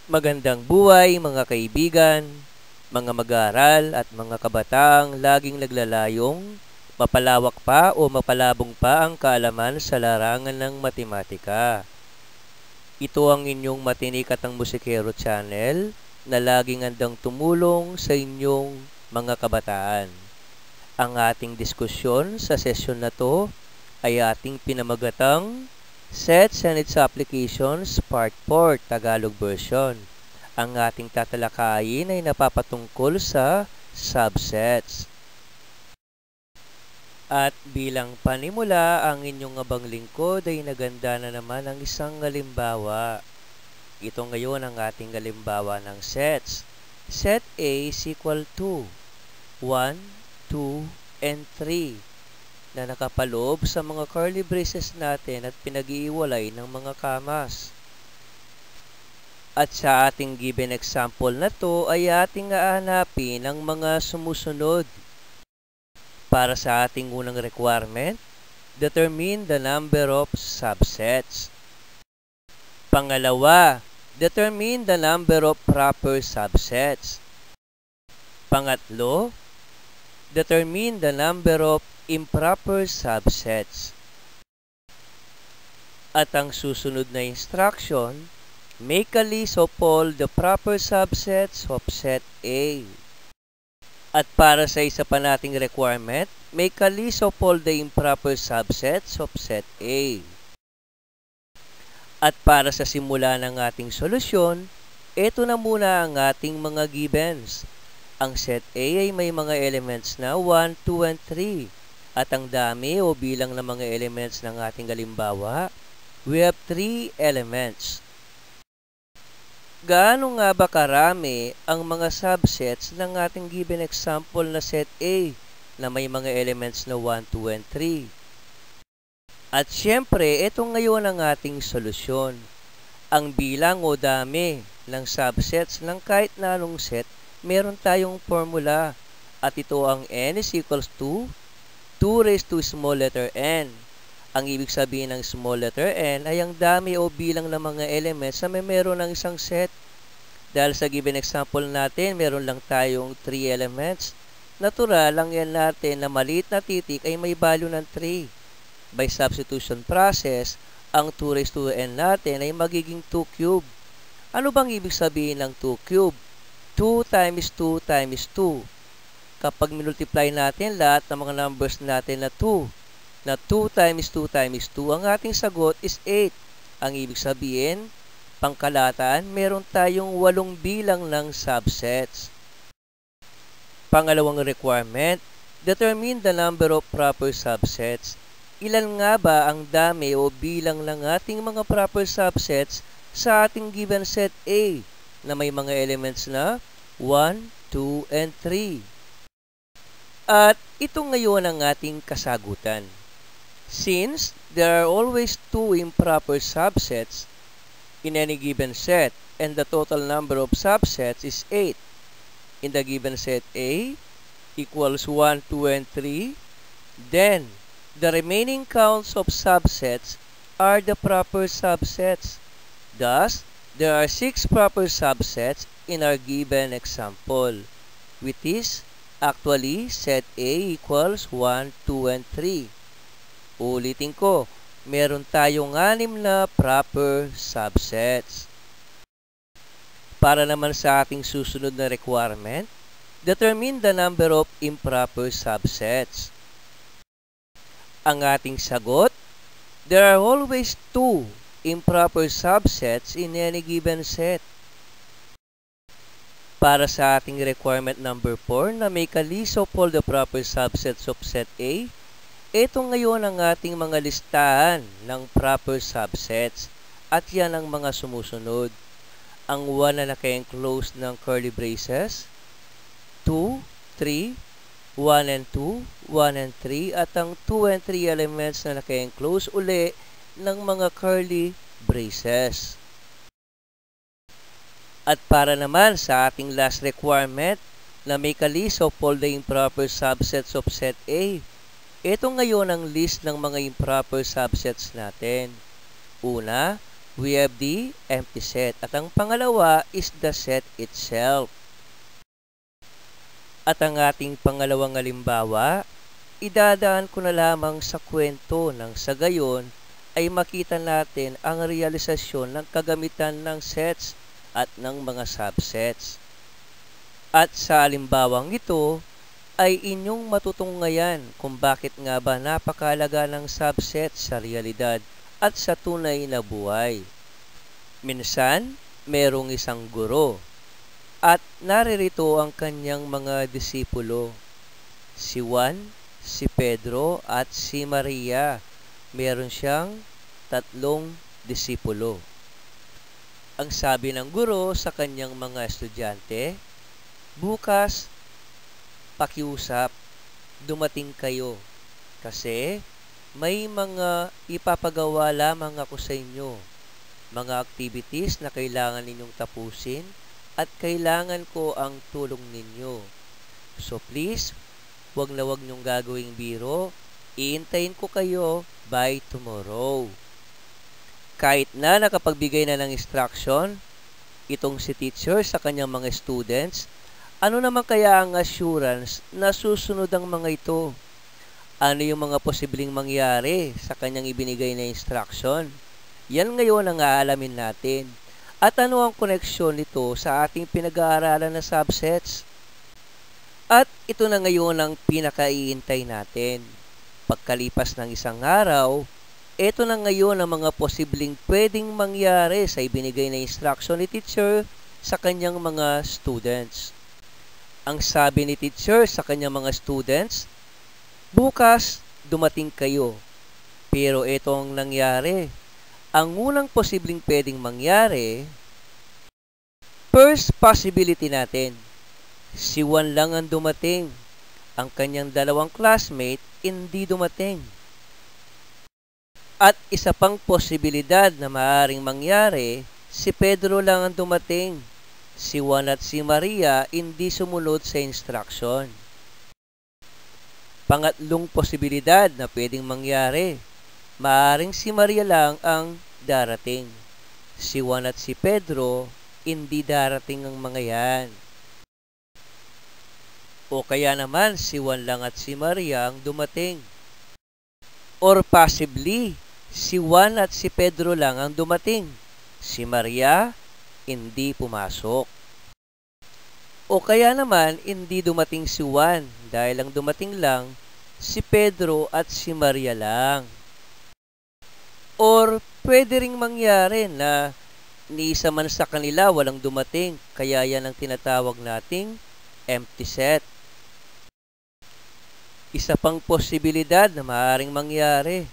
Magandang buhay mga kaibigan, mga mag-aaral at mga kabataang laging naglalayong mapalawak pa o mapalabong pa ang kaalaman sa larangan ng matematika. Ito ang inyong Matinik at ang Musikero channel na laging handang tumulong sa inyong mga kabataan. Ang ating diskusyon sa sesyon na to ay ating pinamagatang Sets and its Applications Part 4 Tagalog version. Ang ating tatalakayin ay napapatungkol sa subsets. At bilang panimula, ang inyong abang lingkod ay naganda na naman ang isang halimbawa. Ito ngayon ang ating halimbawa ng sets. Set A is equal to 1, 2, and 3 na nakapaloob sa mga curly braces natin at pinag-iiwalay ng mga kamas. At sa ating given example na to ay ating hahanapin ang mga sumusunod. Para sa ating unang requirement, determine the number of subsets. Pangalawa, determine the number of proper subsets. Pangatlo, determine the number of improper subsets. At ang susunod na instruction, make a list of all the proper subsets of set A. At para sa isa pa nating requirement, make a list of all the improper subsets of set A. At para sa simula ng ating solusyon, ito na muna ang ating mga givens. Ang set A ay may mga elements na 1, 2, and 3. At ang dami o bilang ng mga elements ng ating halimbawa, we have 3 elements. Gaano nga ba karami ang mga subsets ng ating given example na set A na may mga elements na 1, 2, and 3? At syempre, ito ngayon ang ating solusyon. Ang bilang o dami ng subsets ng kahit na anong set, meron tayong formula. At ito ang n is equals to 2 raised to small letter n. Ang ibig sabihin ng small letter n ay ang dami o bilang ng mga elements na meron ng isang set. Dahil sa given example natin, meron lang tayong 3 elements. Natural lang yan natin na maliit na titik ay may value ng 3. By substitution process, ang 2 raised to n natin ay magiging 2 cube. Ano bang ibig sabihin ng 2 cube? 2 times 2 times 2. Kapag minultiply natin lahat ng mga numbers natin na 2, na 2 times 2 times 2, ang ating sagot is 8. Ang ibig sabihin, pangkalataan, meron tayong 8 bilang ng subsets. Pangalawang requirement, determine the number of proper subsets. Ilan nga ba ang dami o bilang ng ating mga proper subsets sa ating given set A na may mga elements na 1, 2, and 3? At ito ngayon ang ating kasagutan. Since there are always 2 improper subsets in any given set and the total number of subsets is 8 in the given set A equals 1, 2, and 3, then the remaining counts of subsets are the proper subsets. Thus, there are 6 proper subsets in our given example, which is actually set A equals 1, 2, and 3. Ulitin ko, meron tayong 6 na proper subsets. Para naman sa ating susunod na requirement, determine the number of improper subsets. Ang ating sagot, there are always 2 improper subsets in any given set. Para sa ating requirement number 4 na make a list of all the proper subsets of set A, ito ngayon ang ating mga listahan ng proper subsets at yan ang mga sumusunod. Ang 1 na naka-enclose ng curly braces, 2, 3, 1 and 2, 1 and 3, at ang 2 and 3 elements na naka-enclose uli ng mga curly braces. At para naman sa ating last requirement na make a list of all the improper subsets of set A, ito ngayon ang list ng mga improper subsets natin. Una, We have the empty set. At ang pangalawa is the set itself. At ang ating pangalawang halimbawa, idadaan ko na lamang sa kwento nang sa gayon ay makita natin ang realisasyon ng kagamitan ng sets at ng mga subsets. At sa halimbawang ito ay inyong matutunghayan kung bakit nga ba napakahalaga ng subset sa realidad at sa tunay na buhay. Minsan, merong isang guro at naririto ang kanyang mga disipulo. Si Juan, si Pedro at si Maria. Meron siyang 3 disipulo. Ang sabi ng guro sa kanyang mga estudyante, bukas, pakiusap, dumating kayo kasi may mga ipapagawa lamang ako sa inyo. Mga activities na kailangan ninyong tapusin at kailangan ko ang tulong ninyo. So please, wag na wag niyong gagawing biro. Iintayin ko kayo by tomorrow. Kahit na nakapagbigay na ng instruction, itong si teacher sa kanyang mga students, ano naman kaya ang assurance na susunod ang mga ito? Ano yung mga posibleng mangyari sa kanyang ibinigay na instruction? Yan ngayon ang aalamin natin. At ano ang koneksyon nito sa ating pinag-aaralan na subsets? At ito na ngayon ang pinakaiintay natin. Pagkalipas ng isang araw, ito na ngayon ang mga posibleng pwedeng mangyari sa ibinigay na instruction ni teacher sa kanyang mga students. Ang sabi ni teacher sa kanyang mga students, bukas, dumating kayo. Pero ito ang nangyari. Ang unang posibleng pwedeng mangyari, first possibility natin, si Juan lang ang dumating. Ang kanyang 2 classmate hindi dumating. At isa pang posibilidad na maaaring mangyari, si Pedro lang ang dumating. Si Juan at si Maria hindi sumunod sa instruction. Pangatlong posibilidad na pwedeng mangyari, maaaring si Maria lang ang darating. Si Juan at si Pedro, hindi darating ang mga yan. O kaya naman si Juan lang at si Maria ang dumating. Or possibly, si Juan at si Pedro lang ang dumating. Si Maria, hindi pumasok. O kaya naman, hindi dumating si Juan dahil ang dumating lang si Pedro at si Maria lang. Or pwede ring mangyari na ni isa man sa kanila walang dumating, kaya yan ang tinatawag nating empty set. Isa pang posibilidad na maaaring mangyari,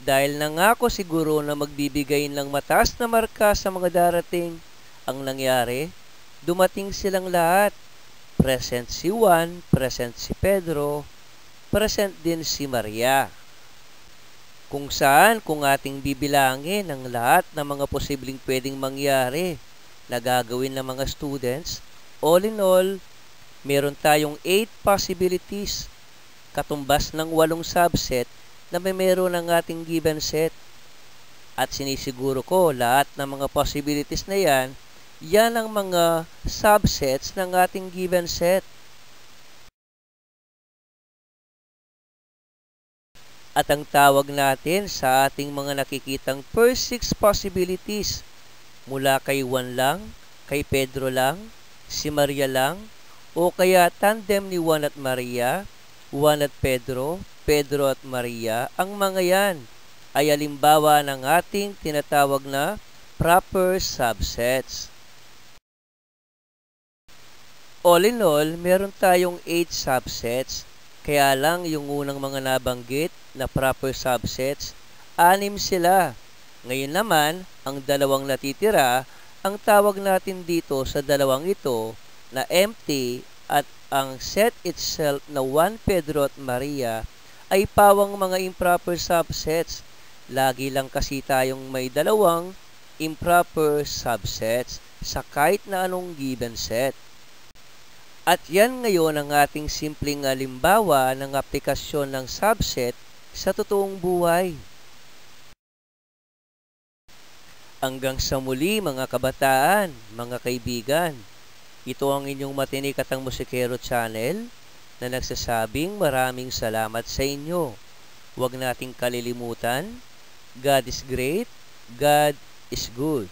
dahil nangako siguro na magbibigay ng mataas na marka sa mga darating, ang nangyari, dumating silang lahat. Present si Juan, present si Pedro, present din si Maria. Kung saan, kung ating bibilangin ang lahat ng mga posibleng pwedeng mangyari na gagawin ng mga students, all in all, meron tayong 8 possibilities, katumbas ng 8 subset na may meron ng ating given set. At sinisiguro ko lahat ng mga possibilities na yan, yan ang mga subsets ng ating given set. At ang tawag natin sa ating mga nakikitang first 6 possibilities, mula kay Juan lang, kay Pedro lang, si Maria lang, o kaya tandem ni Juan at Maria, Juan at Pedro, Pedro at Maria, ang mga yan ay halimbawa ng ating tinatawag na proper subsets. All in all, meron tayong 8 subsets. Kaya lang yung unang mga nabanggit na proper subsets, 6 sila. Ngayon naman, ang 2 natitira, ang tawag natin dito sa 2 ito na empty at ang set itself na Juan, Pedro at Maria ay pawang mga improper subsets. Lagi lang kasi tayong may 2 improper subsets sa kahit na anong given set. At yan ngayon ang ating simpleng halimbawa ng aplikasyon ng subset sa totoong buhay. Hanggang sa muli mga kabataan, mga kaibigan. Ito ang inyong matinik at ang musikero channel na nagsasabing maraming salamat sa inyo. Huwag nating kalilimutan, God is great, God is good.